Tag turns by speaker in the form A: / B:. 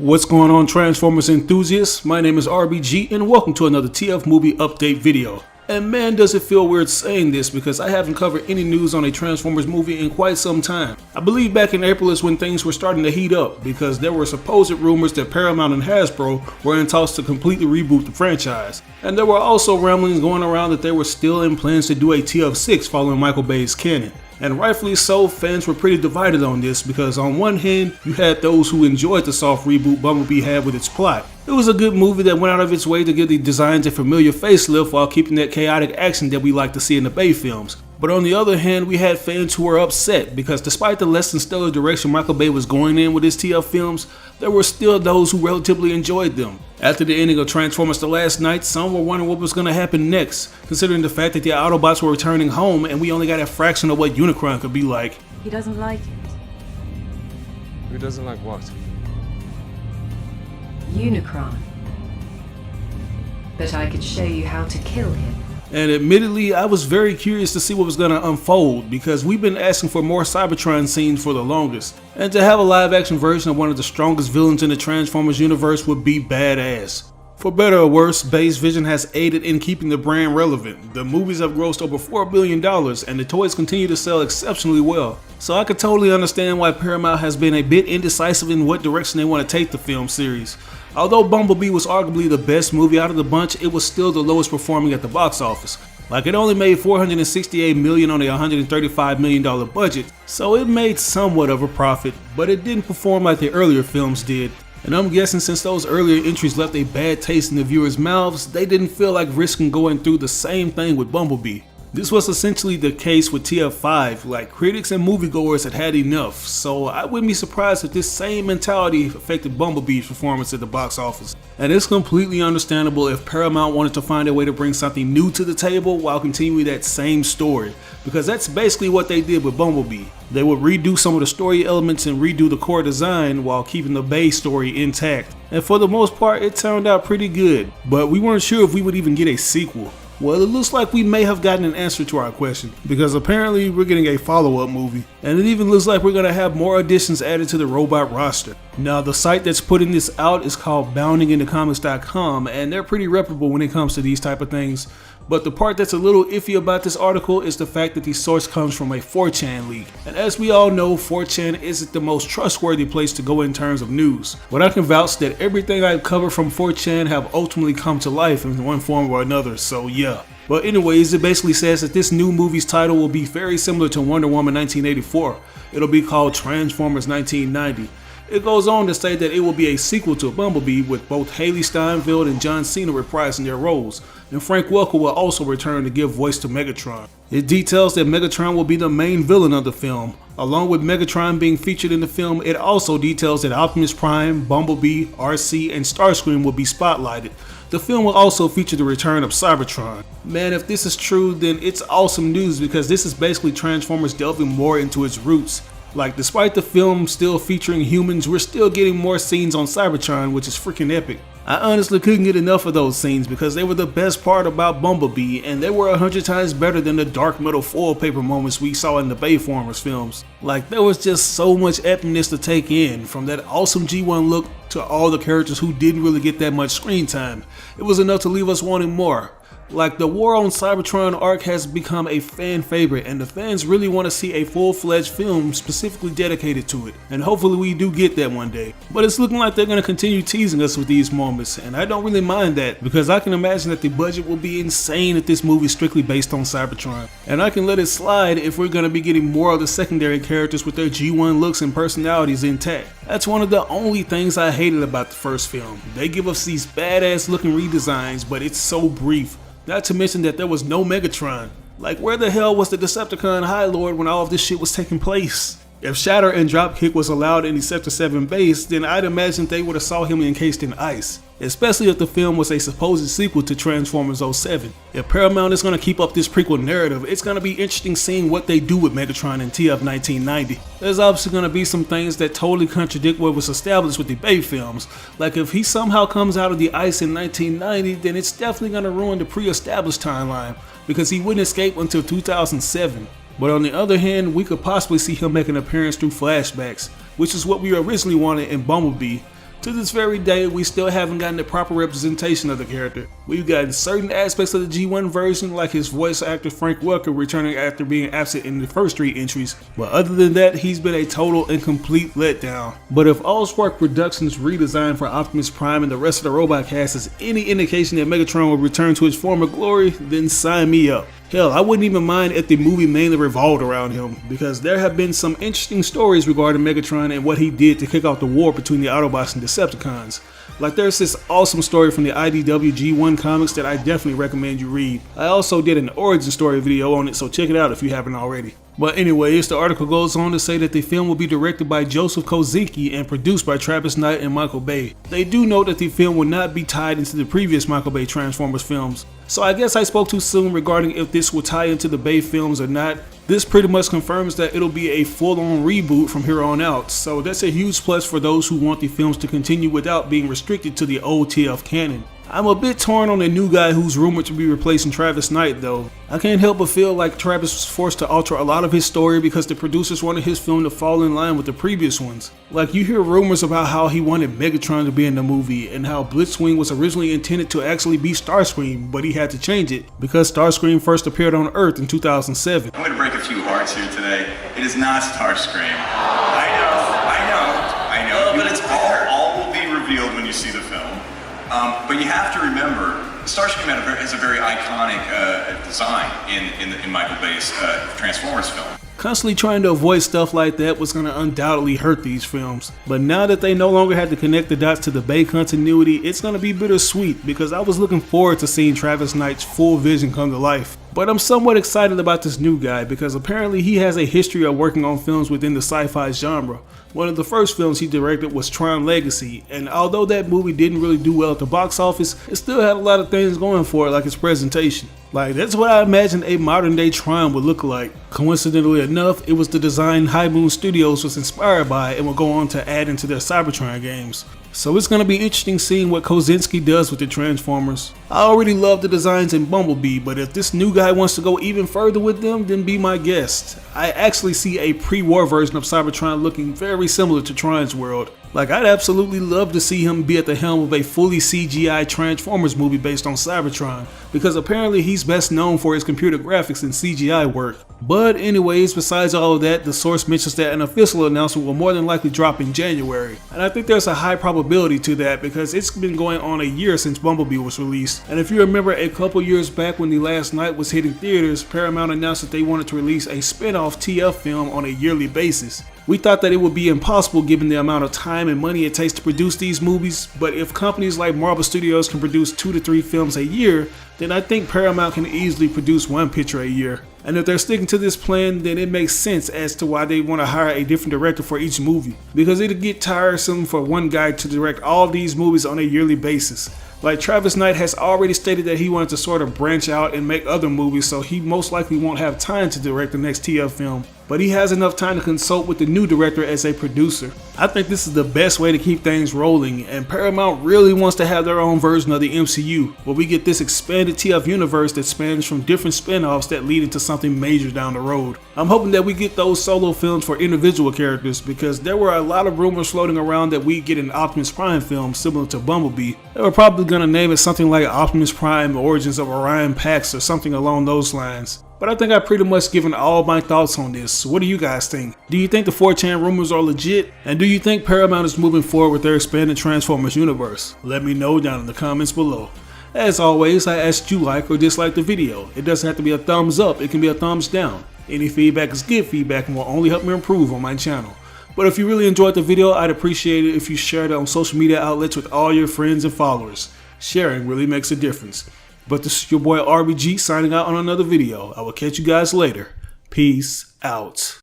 A: What's going on, Transformers enthusiasts? My name is RBG and welcome to another TF movie update video. And man, does it feel weird saying this because I haven't covered any news on a Transformers movie in quite some time. I believe back in April is when things were starting to heat up because there were supposed rumors that Paramount and Hasbro were in talks to completely reboot the franchise. And there were also ramblings going around that they were still in plans to do a TF6 following Michael Bay's canon. And rightfully so, fans were pretty divided on this because on one hand, you had those who enjoyed the soft reboot Bumblebee had with its plot. It was a good movie that went out of its way to give the designs a familiar facelift while keeping that chaotic action that we like to see in the Bay films. But on the other hand, we had fans who were upset because despite the less than stellar direction Michael Bay was going in with his TF films, there were still those who relatively enjoyed them. After the ending of Transformers The Last Night, some were wondering what was going to happen next, considering the fact that the Autobots were returning home and we only got a fraction of what Unicron could be like.
B: He doesn't like it.
C: Who doesn't like what?
B: Unicron. But I could show you how to kill him.
A: And admittedly, I was very curious to see what was going to unfold because we've been asking for more Cybertron scenes for the longest. And to have a live action version of one of the strongest villains in the Transformers universe would be badass. For better or worse, Bay's vision has aided in keeping the brand relevant. The movies have grossed over $4 billion and the toys continue to sell exceptionally well. So I could totally understand why Paramount has been a bit indecisive in what direction they want to take the film series. Although Bumblebee was arguably the best movie out of the bunch, it was still the lowest performing at the box office. Like, it only made $468 million on a $135 million budget, so it made somewhat of a profit, but it didn't perform like the earlier films did. And I'm guessing since those earlier entries left a bad taste in the viewers' mouths, they didn't feel like risking going through the same thing with Bumblebee. This was essentially the case with TF5, like critics and moviegoers had enough, so I wouldn't be surprised if this same mentality affected Bumblebee's performance at the box office. And it's completely understandable if Paramount wanted to find a way to bring something new to the table while continuing that same story, because that's basically what they did with Bumblebee. They would redo some of the story elements and redo the core design while keeping the Bay story intact. And for the most part, it turned out pretty good, but we weren't sure if we would even get a sequel. Well, it looks like we may have gotten an answer to our question, because apparently we're getting a follow-up movie, and it even looks like we're going to have more additions added to the robot roster. Now, the site that's putting this out is called boundinginthecomics.com, and they're pretty reputable when it comes to these type of things. But the part that's a little iffy about this article is the fact that the source comes from a 4chan leak. And as we all know, 4chan isn't the most trustworthy place to go in terms of news. But I can vouch that everything I've covered from 4chan have ultimately come to life in one form or another, so yeah. But anyways, it basically says that this new movie's title will be very similar to Wonder Woman 1984. It'll be called Transformers 1990. It goes on to say that it will be a sequel to Bumblebee with both Haley Steinfeld and John Cena reprising their roles, and Frank Welker will also return to give voice to Megatron. It details that Megatron will be the main villain of the film. Along with Megatron being featured in the film, it also details that Optimus Prime, Bumblebee, RC, and Starscream will be spotlighted. The film will also feature the return of Cybertron. Man, if this is true, then it's awesome news because this is basically Transformers delving more into its roots. Like, despite the film still featuring humans, we're still getting more scenes on Cybertron, which is freaking epic. I honestly couldn't get enough of those scenes because they were the best part about Bumblebee, and they were 100 times better than the dark metal foil paper moments we saw in the Bayformers films. Like, there was just so much epicness to take in, from that awesome G1 look to all the characters who didn't really get that much screen time. It was enough to leave us wanting more. Like, the War on Cybertron arc has become a fan favorite, and the fans really want to see a full-fledged film specifically dedicated to it, and hopefully we do get that one day. But it's looking like they're going to continue teasing us with these moments, and I don't really mind that, because I can imagine that the budget will be insane if this movie is strictly based on Cybertron. And I can let it slide if we're going to be getting more of the secondary characters with their G1 looks and personalities intact. That's one of the only things I hated about the first film. They give us these badass looking redesigns, but it's so brief. Not to mention that there was no Megatron. Like, where the hell was the Decepticon High Lord when all of this shit was taking place? If Shatter and Dropkick was allowed in the Sector 7 base, then I'd imagine they would have saw him encased in ice. Especially if the film was a supposed sequel to Transformers 07. If Paramount is going to keep up this prequel narrative, it's going to be interesting seeing what they do with Megatron in TF 1990. There's obviously going to be some things that totally contradict what was established with the Bay films. Like, if he somehow comes out of the ice in 1990, then it's definitely going to ruin the pre-established timeline, because he wouldn't escape until 2007. But on the other hand, we could possibly see him make an appearance through flashbacks, which is what we originally wanted in Bumblebee. To this very day, we still haven't gotten the proper representation of the character. We've gotten certain aspects of the G1 version, like his voice actor Frank Welker returning after being absent in the first 3 entries, but other than that, he's been a total and complete letdown. But if Allspark Productions' redesign for Optimus Prime and the rest of the robot cast is any indication that Megatron will return to his former glory, then sign me up. Hell, I wouldn't even mind if the movie mainly revolved around him, because there have been some interesting stories regarding Megatron and what he did to kick off the war between the Autobots and Decepticons. Like, there's this awesome story from the IDW G1 comics that I definitely recommend you read. I also did an origin story video on it, so check it out if you haven't already. But anyways, the article goes on to say that the film will be directed by Joseph Kosinski and produced by Travis Knight and Michael Bay. They do note that the film will not be tied into the previous Michael Bay Transformers films. So I guess I spoke too soon regarding if this will tie into the Bay films or not. This pretty much confirms that it'll be a full-on reboot from here on out, so that's a huge plus for those who want the films to continue without being restricted to the old TF canon. I'm a bit torn on the new guy who's rumored to be replacing Travis Knight though. I can't help but feel like Travis was forced to alter a lot of his story because the producers wanted his film to fall in line with the previous ones. Like, you hear rumors about how he wanted Megatron to be in the movie and how Blitzwing was originally intended to actually be Starscream, but he had to change it because Starscream first appeared on Earth in 2007.
D: I'm going to break a few hearts here today. It is not Starscream. I know, but it's all will be revealed when you see the film. But you have to remember, Starscream has a very iconic design in Michael Bay's Transformers film.
A: Constantly trying to avoid stuff like that was going to undoubtedly hurt these films. But now that they no longer have to connect the dots to the Bay continuity, it's going to be bittersweet because I was looking forward to seeing Travis Knight's full vision come to life. But I'm somewhat excited about this new guy because apparently he has a history of working on films within the sci-fi genre. One of the first films he directed was Tron Legacy, and although that movie didn't really do well at the box office, it still had a lot of things going for it, like its presentation. Like, that's what I imagine a modern day Tron would look like. Coincidentally enough, it was the design High Moon Studios was inspired by and will go on to add into their Cybertron games. So it's going to be interesting seeing what Kosinski does with the Transformers. I already love the designs in Bumblebee, but if this new guy wants to go even further with them, then be my guest. I actually see a pre-war version of Cybertron looking very similar to Tron's world. Like, I'd absolutely love to see him be at the helm of a fully CGI Transformers movie based on Cybertron, because apparently he's best known for his computer graphics and CGI work. But anyways, besides all of that, the source mentions that an official announcement will more than likely drop in January. And I think there's a high probability to that because it's been going on a year since Bumblebee was released. And if you remember a couple years back when The Last Night was hitting theaters, Paramount announced that they wanted to release a spin-off TF film on a yearly basis. We thought that it would be impossible given the amount of time and money it takes to produce these movies, but if companies like Marvel Studios can produce 2 to 3 films a year, then I think Paramount can easily produce 1 picture a year. And if they're sticking to this plan, then it makes sense as to why they want to hire a different director for each movie, because it'll get tiresome for one guy to direct all of these movies on a yearly basis. Like, Travis Knight has already stated that he wanted to sort of branch out and make other movies, so he most likely won't have time to direct the next TF film. But he has enough time to consult with the new director as a producer. I think this is the best way to keep things rolling, and Paramount really wants to have their own version of the MCU, where we get this expanded TF universe that spans from different spin-offs that lead into something major down the road. I'm hoping that we get those solo films for individual characters, because there were a lot of rumors floating around that we'd get an Optimus Prime film similar to Bumblebee. They were probably going to name it something like Optimus Prime Origins of Orion Pax or something along those lines. But I think I've pretty much given all my thoughts on this. What do you guys think? Do you think the 4chan rumors are legit? And do you think Paramount is moving forward with their expanded Transformers universe? Let me know down in the comments below. As always, I ask you like or dislike the video. It doesn't have to be a thumbs up, it can be a thumbs down. Any feedback is good feedback and will only help me improve on my channel. But if you really enjoyed the video, I'd appreciate it if you shared it on social media outlets with all your friends and followers. Sharing really makes a difference. But this is your boy RBG signing out on another video. I will catch you guys later. Peace out.